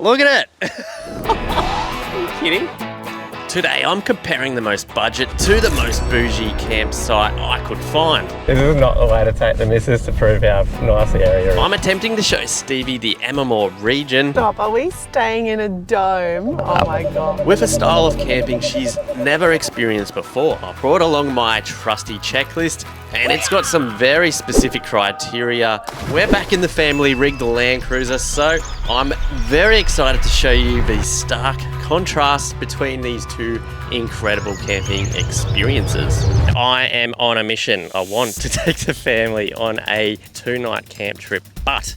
Look at it! Are you kidding? Today I'm comparing the most budget to the most bougie campsite I could find. This is not the way to take the missus to prove how nice the area is. I'm attempting to show Stevie the Amamoor region. Stop, are we staying in a dome? Oh my God. With a style of camping she's never experienced before. I brought along my trusty checklist and it's got some very specific criteria. We're back in the family rigged Land Cruiser, so I'm very excited to show you the stark contrast between these two incredible camping experiences. I am on a mission. I want to take the family on a 2-night camp trip, but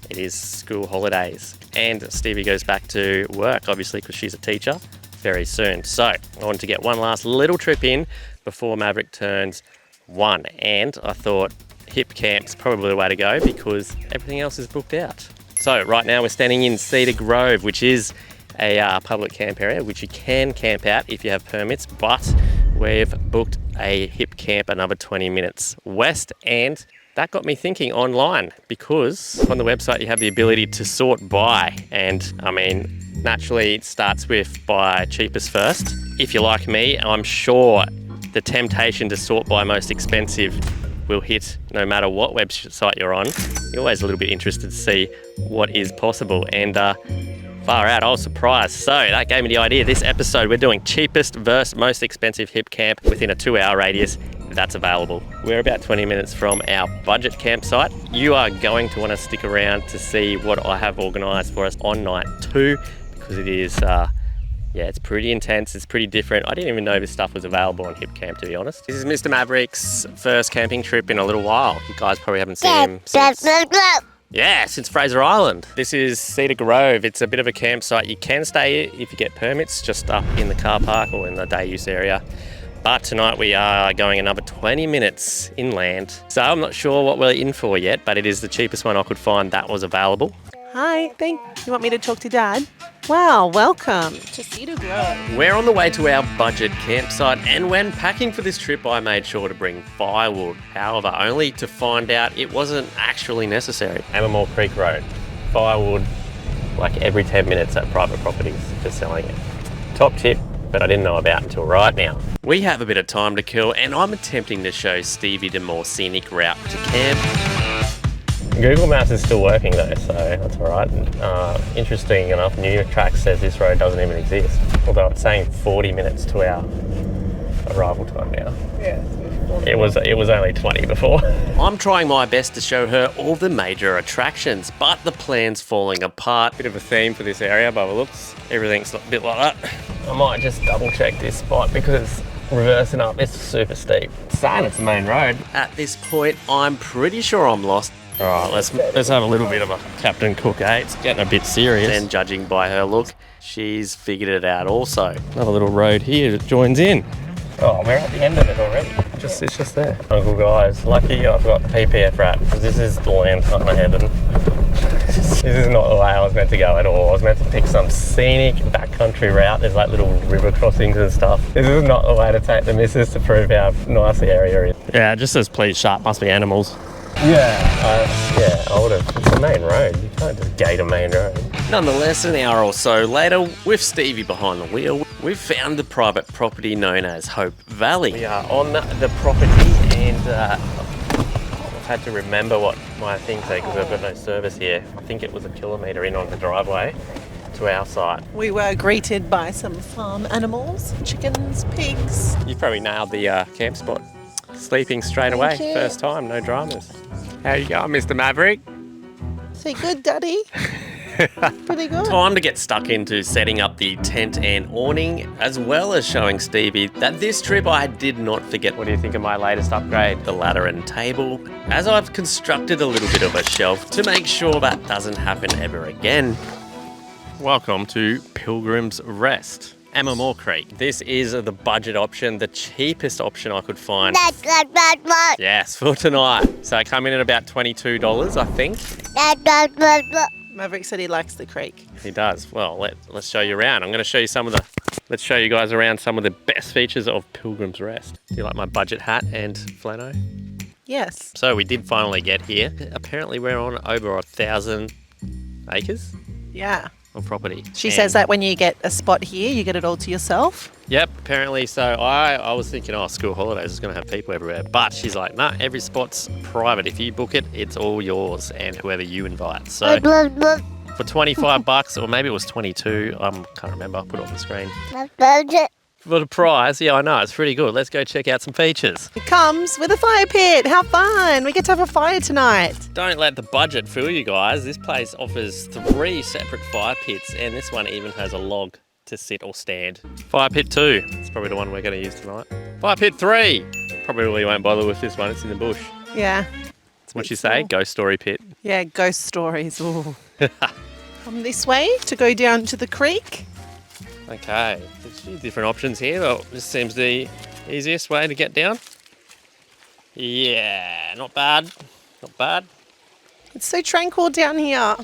it is school holidays and Stevie goes back to work, obviously, because she's a teacher, very soon. So I wanted to get one last little trip in before Maverick turns 1, and I thought HipCamp's probably the way to go because everything else is booked out. So right now we're standing in Cedar Grove, which is a public camp area which you can camp out if you have permits, but we've booked a HipCamp another 20 minutes west, and that got me thinking online because on the website you have the ability to sort by, and I mean naturally it starts with by cheapest first. If you're like me, I'm sure the temptation to sort by most expensive will hit no matter what website you're on. You're always a little bit interested to see what is possible, and far out, I was surprised. So that gave me the idea. This episode, we're doing cheapest versus most expensive HipCamp within a 2-hour radius. That's available. We're about 20 minutes from our budget campsite. You are going to want to stick around to see what I have organised for us on night 2, because it is, it's pretty intense. It's pretty different. I didn't even know this stuff was available on HipCamp, to be honest. This is Mr. Maverick's first camping trip in a little while. You guys probably haven't seen him since Fraser Island. This is Cedar Grove. It's a bit of a campsite. You can stay if you get permits, just up in the car park or in the day use area. But tonight we are going another 20 minutes inland. So I'm not sure what we're in for yet, but it is the cheapest one I could find that was available. Hi, you want me to talk to Dad? Wow, welcome to Cedar Grove. We're on the way to our budget campsite, and when packing for this trip I made sure to bring firewood. However, only to find out it wasn't actually necessary. Amamoor Creek Road. Firewood like every 10 minutes at private properties, just selling it. Top tip, but I didn't know about until right now. We have a bit of time to kill, and I'm attempting to show Stevie the more scenic route to camp. Google Maps is still working though, so that's alright. Interesting enough, New York Track says this road doesn't even exist, although it's saying 40 minutes to our arrival time now. Yeah, it was only 20 before. I'm trying my best to show her all the major attractions, but the plan's falling apart. Bit of a theme for this area by the looks. Everything's a bit like that. I might just double check this spot because reversing up, it's super steep. It's saying it's the main road. At this point, I'm pretty sure I'm lost. All right, let's have a little bit of a Captain Cook, eh? It's getting a bit serious. And judging by her look, she's figured it out also. Another little road here that joins in. Oh, we're at the end of it already. It's just there. Uncle guys, lucky I've got the PPF wrap, because this is the land partner heaven. This is not the way I was meant to go at all. I was meant to pick some scenic backcountry route. There's like little river crossings and stuff. This is not the way to take the missus to prove how nice the area is. Yeah, it just says please sharp, must be animals. I would have. It's the main road. You can't just gate a main road. Nonetheless, an hour or so later, with Stevie behind the wheel, we've found the private property known as Hope Valley. We are on the property, and I've had to remember what my thing said because I've got no service here. I think it was a kilometre in on the driveway to our site. We were greeted by some farm animals, chickens, pigs. You probably nailed the camp spot. Sleeping straight away, first time, no dramas. How you going, Mr. Maverick? Say good, Daddy. Pretty good. Time to get stuck into setting up the tent and awning, as well as showing Stevie that this trip I did not forget. What do you think of my latest upgrade? The ladder and table, as I've constructed a little bit of a shelf to make sure that doesn't happen ever again. Welcome to Pilgrims Rest. Amamoor Creek. This is the budget option, the cheapest option I could find. Yes, for tonight. So I come in at about $22, I think. Maverick said he likes the creek. He does. Well, let's show you around. I'm going to show you let's show you guys around some of the best features of Pilgrims Rest. Do you like my budget hat and flannel? Yes. So we did finally get here. Apparently we're on over 1,000 acres. Yeah. of property. She says that when you get a spot here, you get it all to yourself. Yep, apparently. So I was thinking, oh, school holidays is going to have people everywhere. But she's like, nah, every spot's private. If you book it, it's all yours and whoever you invite. So for 25 bucks, or maybe it was 22, I can't remember. I'll put it on the screen. For the price, yeah, I know, it's pretty good. Let's go check out some features. It comes with a fire pit. How fun. We get to have a fire tonight. Don't let the budget fool you guys. This place offers 3 separate fire pits, and this one even has a log to sit or stand. Fire pit 2, it's probably the one we're going to use tonight. Fire pit 3, probably won't bother with this one, it's in the bush. Yeah. What'd you say? Ghost story pit. Yeah, ghost stories. Ooh. Come this way to go down to the creek. Okay, there's a few different options here. Well, this seems the easiest way to get down. Yeah, not bad, not bad. It's so tranquil down here.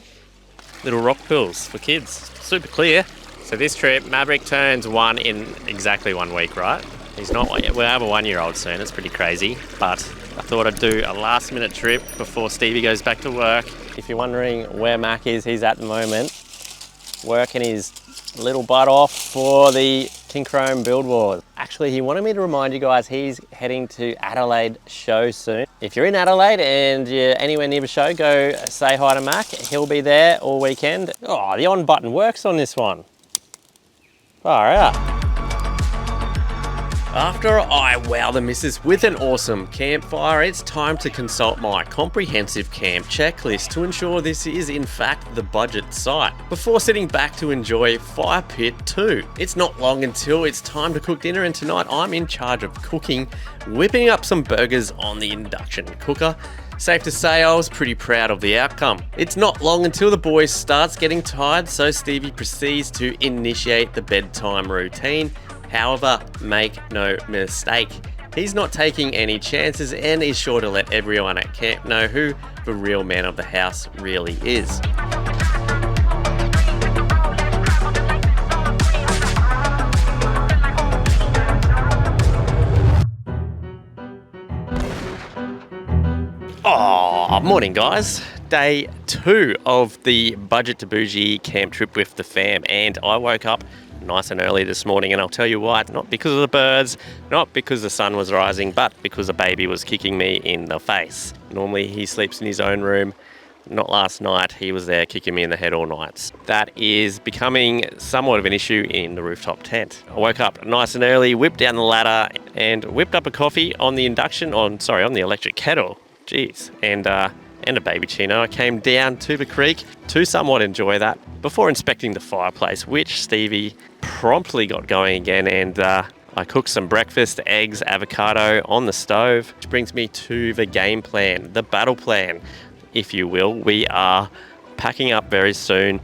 Little rock pools for kids, super clear. So this trip, Maverick turns 1 in exactly 1 week, right? He's not, we'll have a 1-year-old soon, it's pretty crazy. But I thought I'd do a last minute trip before Stevie goes back to work. If you're wondering where Mac is, he's at the moment working his little butt off for the King Chrome Build Wars. Actually, he wanted me to remind you guys he's heading to Adelaide show soon. If you're in Adelaide and you're anywhere near the show, go say hi to Mac. He'll be there all weekend. Oh, the on button works on this one. Far out. After I wow the missus with an awesome campfire, it's time to consult my comprehensive camp checklist to ensure this is in fact the budget site, before sitting back to enjoy Fire Pit 2. It's not long until it's time to cook dinner, and tonight I'm in charge of cooking, whipping up some burgers on the induction cooker. Safe to say I was pretty proud of the outcome. It's not long until the boys starts getting tired, so Stevie proceeds to initiate the bedtime routine. However, make no mistake, he's not taking any chances and is sure to let everyone at camp know who the real man of the house really is. Oh, morning guys. Day 2 of the Budget to Bougee camp trip with the fam, and I woke up nice and early this morning, and I'll tell you why. Not because of the birds, not because the sun was rising, but because a baby was kicking me in the face. Normally he sleeps in his own room. Not last night, he was there kicking me in the head all night. That is becoming somewhat of an issue in the rooftop tent. I woke up nice and early, whipped down the ladder and whipped up a coffee on the on the electric kettle. Jeez. And a baby chino. I came down to the creek to somewhat enjoy that before inspecting the fireplace, which Stevie promptly got going again, and I cooked some breakfast, eggs, avocado on the stove, which brings me to the game plan, the battle plan, if you will. We are packing up very soon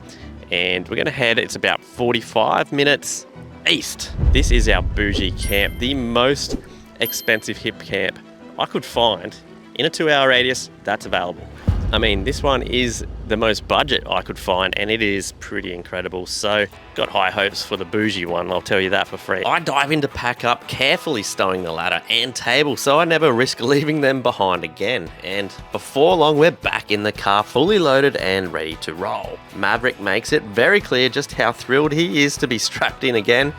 and we're going to head, it's about 45 minutes east. This is our Bougee camp, the most expensive hip camp I could find in a 2-hour radius that's available. I mean, this one is the most budget I could find, and it is pretty incredible. So, got high hopes for the Bougee one, I'll tell you that for free. I dive into pack up, carefully stowing the ladder and table, so I never risk leaving them behind again. And before long, we're back in the car, fully loaded and ready to roll. Maverick makes it very clear just how thrilled he is to be strapped in again.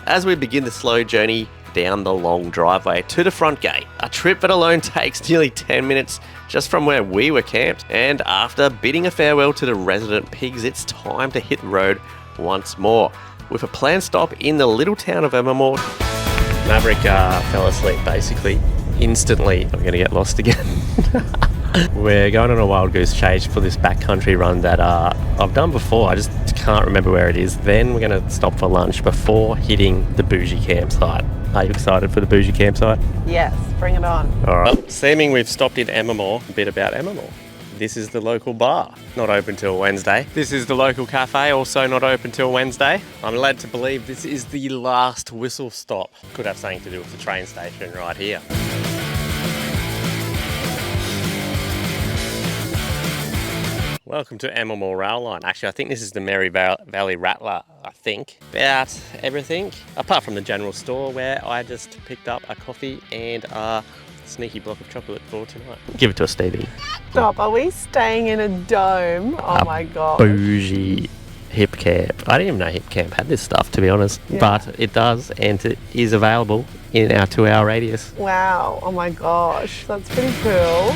As we begin the slow journey down the long driveway to the front gate, a trip that alone takes nearly 10 minutes just from where we were camped. And after bidding a farewell to the resident pigs, it's time to hit the road once more, with a planned stop in the little town of Amamoor. Maverick fell asleep basically instantly. I'm gonna get lost again. We're going on a wild goose chase for this backcountry run that I've done before. I just can't remember where it is. Then we're going to stop for lunch before hitting the Bougee campsite. Are you excited for the Bougee campsite? Yes, bring it on. All right. Well, seeming we've stopped in Amamoor, a bit about Amamoor. This is the local bar, not open till Wednesday. This is the local cafe, also not open till Wednesday. I'm led to believe this is the last whistle stop. Could have something to do with the train station right here. Welcome to Amamoor Rail Line. Actually, I think this is the Mary Valley Rattler, I think. About everything, apart from the general store where I just picked up a coffee and a sneaky block of chocolate for tonight. Give it to us, Stevie. Stop. Are we staying in a dome? Oh my god. Bougee HipCamp. I didn't even know HipCamp had this stuff, to be honest. Yeah. But it does, and it is available in our 2-hour radius. Wow. Oh my gosh. That's pretty cool.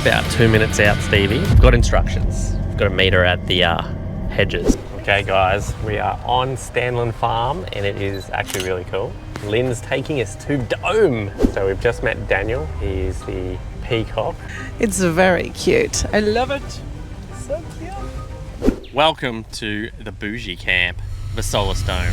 About 2 minutes out, Stevie. We've got instructions. We've got to meet her at the hedges. Okay, guys, we are on Stanlin Farm, and it is actually really cool. Lynn's taking us to Dome. So we've just met Daniel. He's the peacock. It's very cute. I love it. So cute. Welcome to the Bougee Camp, the SOLACE Dome.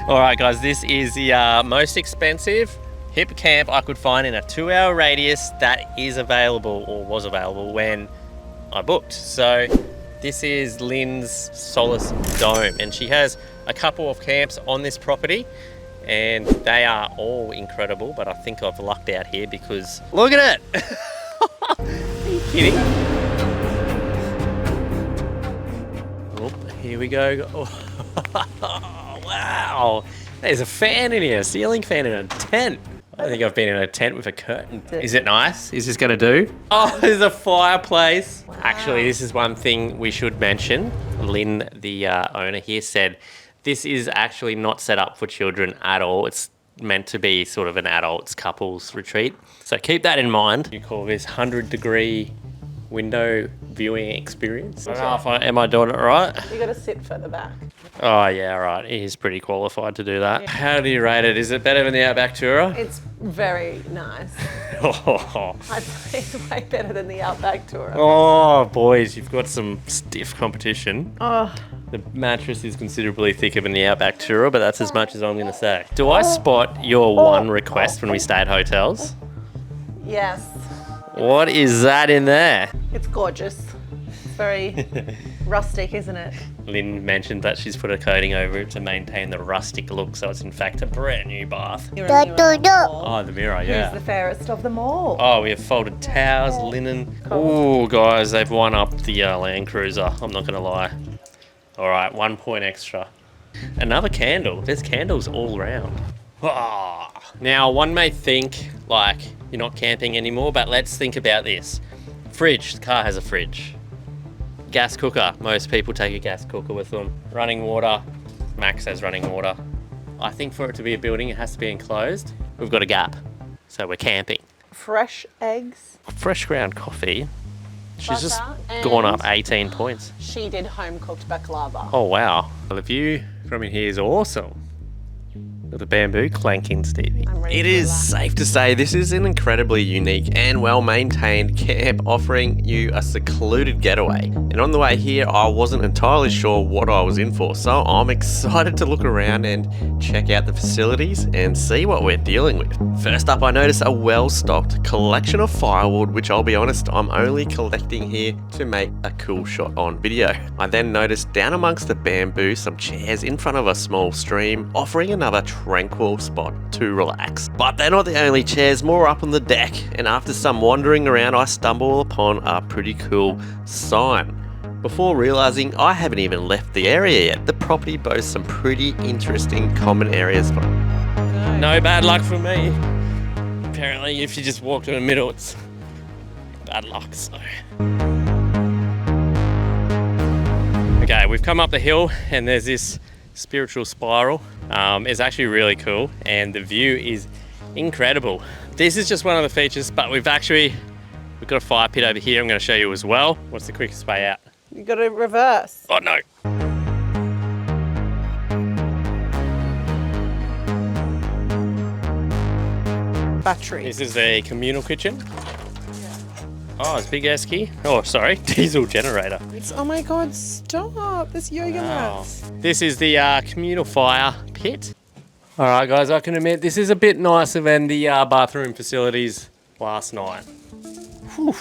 All right, guys, this is the most expensive hip camp I could find in a 2-hour radius that is available, or was available when I booked. So this is Lynn's SOLACE Dome, and she has a couple of camps on this property, and they are all incredible, but I think I've lucked out here because look at it. Are you kidding? Oh, here we go. Oh, wow. There's a fan in here, a ceiling fan in a tent. I don't think I've been in a tent with a curtain. Is it nice? Is this gonna do? Oh, there's a fireplace. Wow. Actually, this is one thing we should mention. Lynn, the owner here, said this is actually not set up for children at all. It's meant to be sort of an adults couples retreat. So keep that in mind. You call this 100-degree window viewing experience. I don't know if am I doing it right? You gotta sit further back. Oh yeah, right. He's pretty qualified to do that. Yeah. How do you rate it? Is it better than the Outback Tourer? It's very nice. Oh. I'd say it's way better than the Outback Tourer. Oh, boys, you've got some stiff competition. Oh. The mattress is considerably thicker than the Outback Tourer, but that's as much as I'm going to say. Do I spot your one request when we stay at hotels? Yes. What is that in there? It's gorgeous. It's very rustic, isn't it? Lynn mentioned that she's put a coating over it to maintain the rustic look, so it's in fact a brand new bath. Oh, the mirror, yeah. Who's the fairest of them all? Oh, we have folded towels, linen. Oh, guys, they've won up the Land Cruiser. I'm not going to lie. All right, 1 point extra. Another candle. There's candles all around. Oh. Now, one may think, like, you're not camping anymore, but let's think about this. Fridge. The car has a fridge. Gas cooker. Most people take a gas cooker with them. Running water. Max has running water. I think for it to be a building, it has to be enclosed. We've got a gap, so we're camping. Fresh eggs. Fresh ground coffee. She's just Butter, gone up 18 points. She did home-cooked baklava. Oh, wow. Well, the view from in here is awesome. With the bamboo clanking, Stevie. It is safe to say this is an incredibly unique and well-maintained camp offering you a secluded getaway. And on the way here, I wasn't entirely sure what I was in for, so I'm excited to look around and check out the facilities and see what we're dealing with. First up, I noticed a well-stocked collection of firewood, which I'll be honest, I'm only collecting here to make a cool shot on video. I then noticed down amongst the bamboo some chairs in front of a small stream, offering another tranquil spot to relax. But they're not the only chairs, more up on the deck, and after some wandering around I stumble upon a pretty cool sign. Before realising I haven't even left the area yet. The property boasts some pretty interesting common areas for no bad luck for me. Apparently if you just walk in the middle it's bad luck, so. Okay, we've come up the hill and there's this spiritual spiral. It's actually really cool and the view is incredible. This is just one of the features, but we've got a fire pit over here I'm going to show you as well. What's the quickest way out? You got to reverse. Oh no. Battery. This is a communal kitchen. Oh, it's big esky. Oh, sorry, diesel generator. Oh my God, stop. There's yoga mats. This is the communal fire pit. All right, guys, I can admit this is a bit nicer than the bathroom facilities last night. Whew.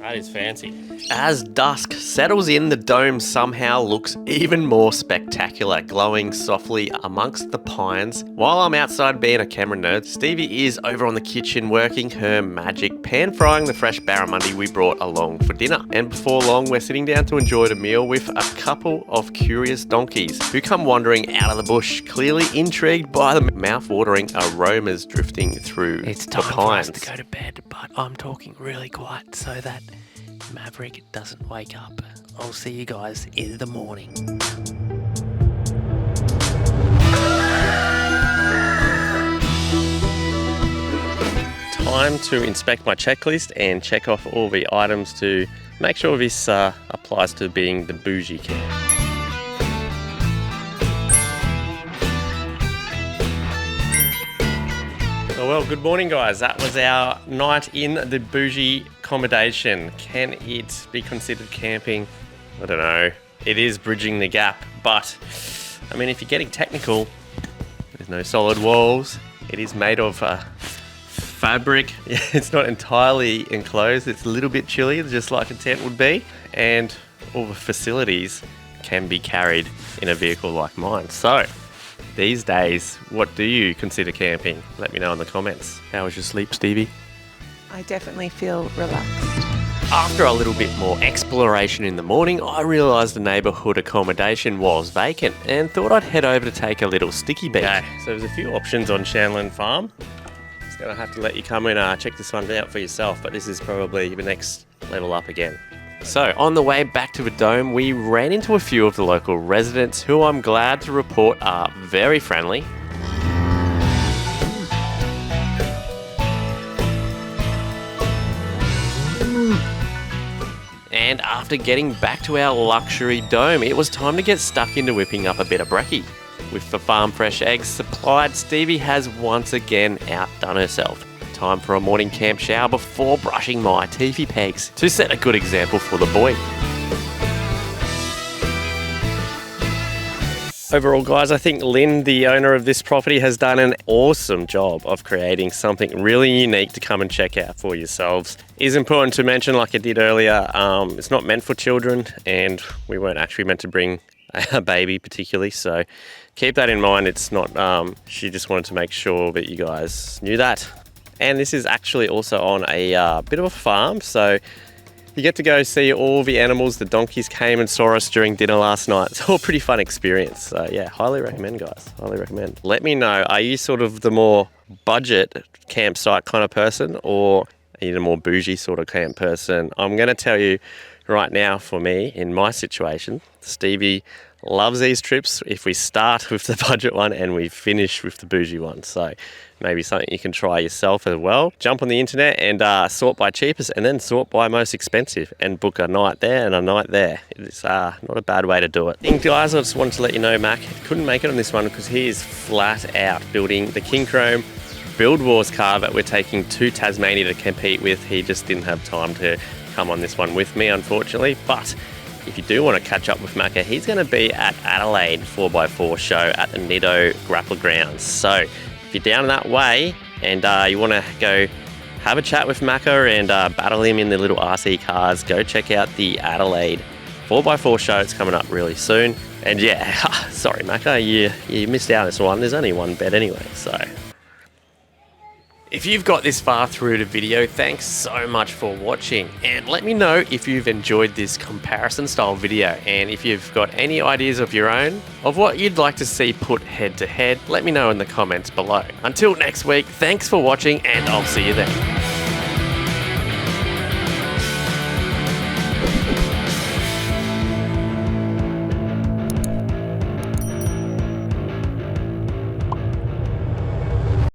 That is fancy. As dusk settles in, the dome somehow looks even more spectacular, glowing softly amongst the pines. While I'm outside being a camera nerd, Stevie is over on the kitchen working her magic, pan-frying the fresh barramundi we brought along for dinner. And before long, we're sitting down to enjoy the meal with a couple of curious donkeys who come wandering out of the bush, clearly intrigued by the mouth-watering aromas drifting through It's the time for pines. us to go to bed, but I'm talking really quiet so that Maverick doesn't wake up. I'll see you guys in the morning. Time to inspect my checklist and check off all the items to make sure this applies to being the Bougee Camp. Well, good morning, guys. That was our night in the Bougee accommodation. Can it be considered camping? I don't know. It is bridging the gap, but I mean, if you're getting technical, there's no solid walls. It is made of fabric. It's not entirely enclosed. It's a little bit chilly, just like a tent would be, and all the facilities can be carried in a vehicle like mine. So, these days, what do you consider camping? Let me know in the comments. How was your sleep, Stevie? I definitely feel relaxed. After a little bit more exploration in the morning, I realised the neighbourhood accommodation was vacant and thought I'd head over to take a little sticky beak. Okay, so there's a few options on Shanlin Farm. Just gonna have to let you come and check this one out for yourself, but this is probably the next level up again. So, on the way back to the dome, we ran into a few of the local residents who I'm glad to report are very friendly. And after getting back to our luxury dome, it was time to get stuck into whipping up a bit of brekkie. With the farm fresh eggs supplied, Stevie has once again outdone herself. Time for a morning camp shower before brushing my teethy pegs to set a good example for the boy. Overall, guys, I think Lynn, the owner of this property, has done an awesome job of creating something really unique to come and check out for yourselves. It is important to mention, like I did earlier, it's not meant for children, and we weren't actually meant to bring a baby particularly, so keep that in mind. It's not, she just wanted to make sure that you guys knew that. And this is actually also on a bit of a farm, so you get to go see all the animals. The donkeys came and saw us during dinner last night. It's all a pretty fun experience. So yeah, highly recommend, guys. Highly recommend. Let me know, are you sort of the more budget campsite kind of person, or are you the more bougie sort of camp person? I'm going to tell you right now, for me, in my situation, Stevie loves these trips if we start with the budget one and we finish with the bougie one. So maybe something you can try yourself as well. Jump on the internet and sort by cheapest and then sort by most expensive and book a night there and a night there. It's not a bad way to do it. And guys, I just wanted to let you know Mac couldn't make it on this one because he is flat out building the King Chrome Build Wars car that we're taking to Tasmania to compete with. He just didn't have time to come on this one with me, unfortunately, but if you do want to catch up with Macca, he's going to be at Adelaide 4x4 show at the Nido Grappler Grounds. So if you're down that way and you want to go have a chat with Macca and battle him in the little RC cars, go check out the Adelaide 4x4 show. It's coming up really soon. And yeah, sorry Macca, you missed out on this one. There's only one bed anyway, so. If you've got this far through the video, thanks so much for watching, and let me know if you've enjoyed this comparison style video, and if you've got any ideas of your own of what you'd like to see put head to head, let me know in the comments below. Until next week, thanks for watching and I'll see you then.